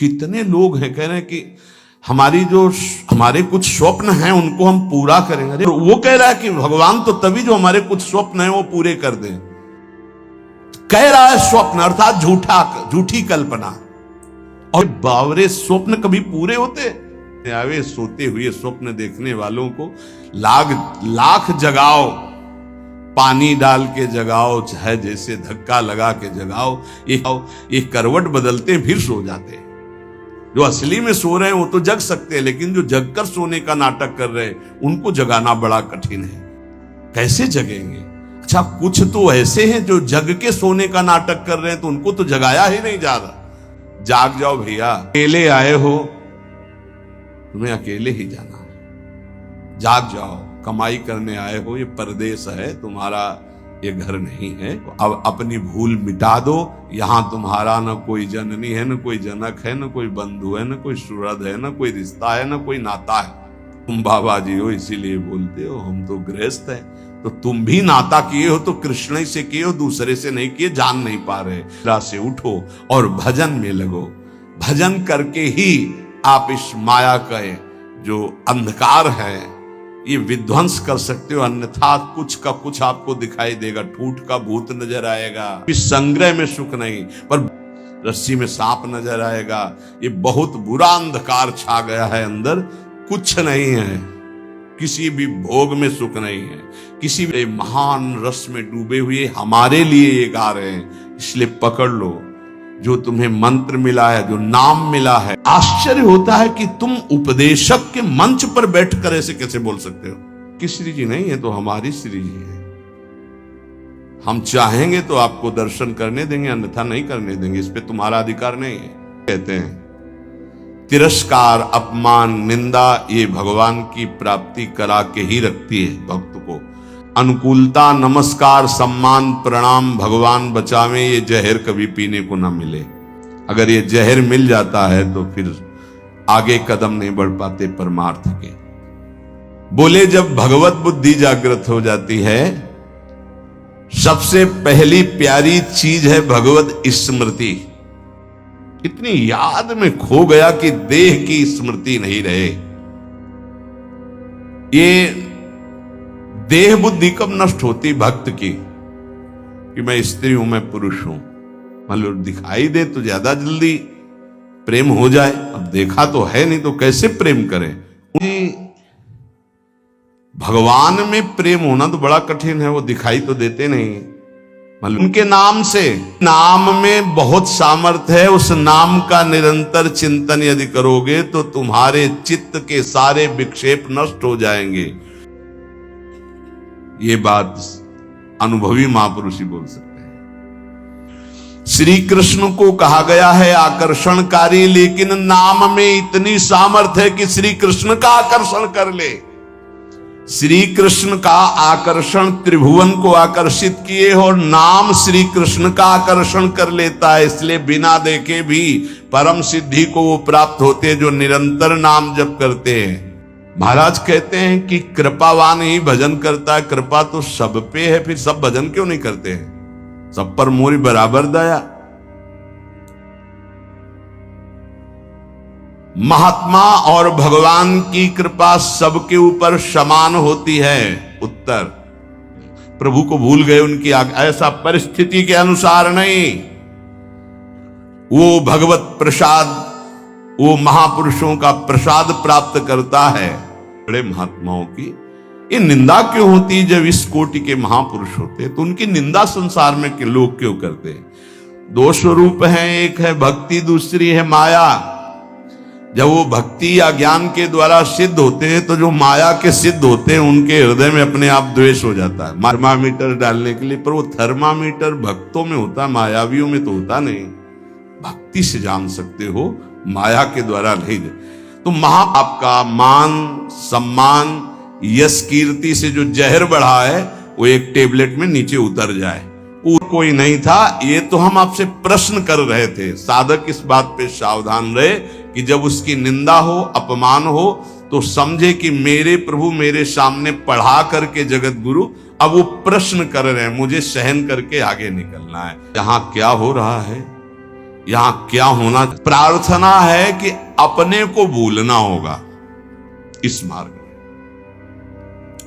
कितने लोग हैं कह रहे हैं कि हमारे कुछ स्वप्न हैं उनको हम पूरा करेंगे। अरे वो कह रहा है कि भगवान तो तभी जो हमारे कुछ स्वप्न हैं वो पूरे कर दें। कह रहा है स्वप्न अर्थात झूठी कल्पना। और बावरे स्वप्न कभी पूरे होते? आवे सोते हुए स्वप्न देखने वालों को लाख जगाओ, पानी डाल के जगाओ, चाहे जैसे धक्का लगा के जगाओ, एक करवट बदलते फिर सो जाते हैं। जो असली में सो रहे हैं वो तो जग सकते हैं, लेकिन जो जगकर सोने का नाटक कर रहे हैं उनको जगाना बड़ा कठिन है। कैसे जगेंगे? अच्छा, कुछ तो ऐसे हैं जो जग के सोने का नाटक कर रहे हैं, तो उनको तो जगाया ही नहीं जा रहा। जाग जाओ भैया, अकेले आए हो, तुम्हें अकेले ही जाना है। जाग जाओ, कमाई करने आए हो, ये परदेश है, तुम्हारा ये घर नहीं है। अब अपनी भूल मिटा दो। यहां तुम्हारा न कोई जननी है, न कोई जनक है, न कोई बंधु है, न कोई सुहृद है, न कोई रिश्ता है, न कोई नाता है। तुम बाबा जी हो इसीलिए बोलते हो, हम तो गृहस्थ हैं। तो तुम भी नाता किए हो तो कृष्ण ही से किए हो, दूसरे से नहीं किए, जान नहीं पा रहे। निद्रा से उठो और भजन में लगो। भजन करके ही आप इस माया का जो अंधकार है ये विध्वंस कर सकते हो, अन्यथा कुछ का कुछ आपको दिखाई देगा। ठूठ का भूत नजर आएगा, इस संग्रह में सुख नहीं, पर रस्सी में सांप नजर आएगा। ये बहुत बुरा अंधकार छा गया है अंदर, कुछ नहीं है, किसी भी भोग में सुख नहीं है। किसी भी महान रस में डूबे हुए हमारे लिए ये गा रहे हैं, इसलिए पकड़ लो जो तुम्हें मंत्र मिला है, जो नाम मिला है। आश्चर्य होता है कि तुम उपदेशक के मंच पर बैठकर ऐसे कैसे बोल सकते हो कि श्री जी नहीं है तो हमारी श्री जी है। हम चाहेंगे तो आपको दर्शन करने देंगे, अन्यथा नहीं करने देंगे, इस पे तुम्हारा अधिकार नहीं है। कहते हैं तिरस्कार, अपमान, निंदा ये भगवान की प्राप्ति करा के ही रखती है भक्त को। अनुकूलता, नमस्कार, सम्मान, प्रणाम, भगवान बचावे, ये जहर कभी पीने को ना मिले। अगर ये जहर मिल जाता है तो फिर आगे कदम नहीं बढ़ पाते परमार्थ के। बोले जब भगवत बुद्धि जागृत हो जाती है, सबसे पहली प्यारी चीज है भगवत स्मृति। इतनी याद में खो गया कि देह की स्मृति नहीं रहे। ये देह बुद्धि कब नष्ट होती भक्त की कि मैं स्त्री हूं, मैं पुरुष हूं। मतलब दिखाई दे तो ज्यादा जल्दी प्रेम हो जाए, अब देखा तो है नहीं तो कैसे प्रेम करें। भगवान में प्रेम होना तो बड़ा कठिन है, वो दिखाई तो देते नहीं। मतलब उनके नाम से, नाम में बहुत सामर्थ्य है। उस नाम का निरंतर चिंतन यदि करोगे तो तुम्हारे चित्त के सारे विक्षेप नष्ट हो जाएंगे। ये बात अनुभवी महापुरुष ही बोल सकते हैं। श्री कृष्ण को कहा गया है आकर्षणकारी, लेकिन नाम में इतनी सामर्थ्य है कि श्री कृष्ण का आकर्षण कर ले। श्री कृष्ण का आकर्षण त्रिभुवन को आकर्षित किए और नाम श्री कृष्ण का आकर्षण कर लेता है। इसलिए बिना देखे भी परम सिद्धि को वो प्राप्त होते हैं जो निरंतर नाम जप करते हैं। महाराज कहते हैं कि कृपावान ही भजन करता है। कृपा तो सब पे है, फिर सब भजन क्यों नहीं करते हैं? सब पर मोरी बराबर दया। महात्मा और भगवान की कृपा सबके ऊपर समान होती है। उत्तर, प्रभु को भूल गए उनकी ऐसा परिस्थिति के अनुसार नहीं। वो भगवत प्रसाद, वो महापुरुषों का प्रसाद प्राप्त करता है। बड़े महात्माओं की ये निंदा क्यों होती? जब इस कोटि के महापुरुष होते तो उनकी निंदा संसार में के लोग क्यों करते हैं? दो स्वरूप हैं, एक है भक्ति, दूसरी है माया। जब वो भक्ति या ज्ञान के द्वारा सिद्ध होते हैं तो जो माया के सिद्ध होते हैं उनके हृदय में अपने आप द्वेष हो जाता है थर्मामीटर डालने के लिए। पर वो थर्मामीटर भक्तों में होता, मायावियों में तो होता नहीं। भक्ति से जान सकते हो, माया के द्वारा नहीं। तो आपका मान, सम्मान, यश, कीर्ति से जो जहर बढ़ा है वो एक टेबलेट में नीचे उतर जाए। कोई नहीं था, ये तो हम आपसे प्रश्न कर रहे थे। साधक इस बात पे सावधान रहे कि जब उसकी निंदा हो, अपमान हो, तो समझे कि मेरे प्रभु मेरे सामने पढ़ा करके जगत गुरु अब वो प्रश्न कर रहे हैं, मुझे सहन करके आगे निकलना है। यहाँ क्या हो रहा है, यहां क्या होना, प्रार्थना है कि अपने को भूलना होगा इस मार्ग में।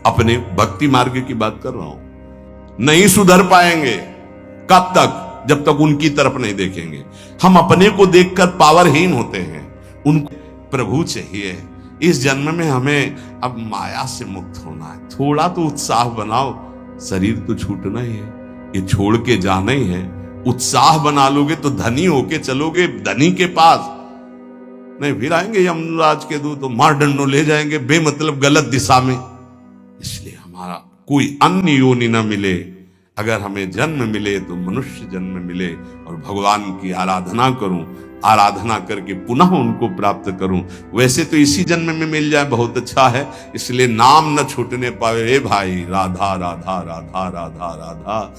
अपने भक्ति मार्ग की बात कर रहा हूं। नहीं सुधर पाएंगे कब तक? जब तक उनकी तरफ नहीं देखेंगे। हम अपने को देखकर पावरहीन होते हैं, उनको प्रभु चाहिए। इस जन्म में हमें अब माया से मुक्त होना है। थोड़ा तो उत्साह बनाओ, शरीर तो छूटना ही है, ये छोड़ के जाना ही है। उत्साह बना लोगे तो धनी होके चलोगे धनी के पास, नहीं फिर आएंगे यमराज के दूत तो मार डंडो ले जाएंगे बेमतलब गलत दिशा में। इसलिए हमारा कोई अन्य योनि न मिले, अगर हमें जन्म मिले तो मनुष्य जन्म मिले और भगवान की आराधना करूं, आराधना करके पुनः उनको प्राप्त करूं। वैसे तो इसी जन्म में मिल जाए बहुत अच्छा है, इसलिए नाम न छूटने पावे। हे भाई राधा राधा राधा राधा राधा।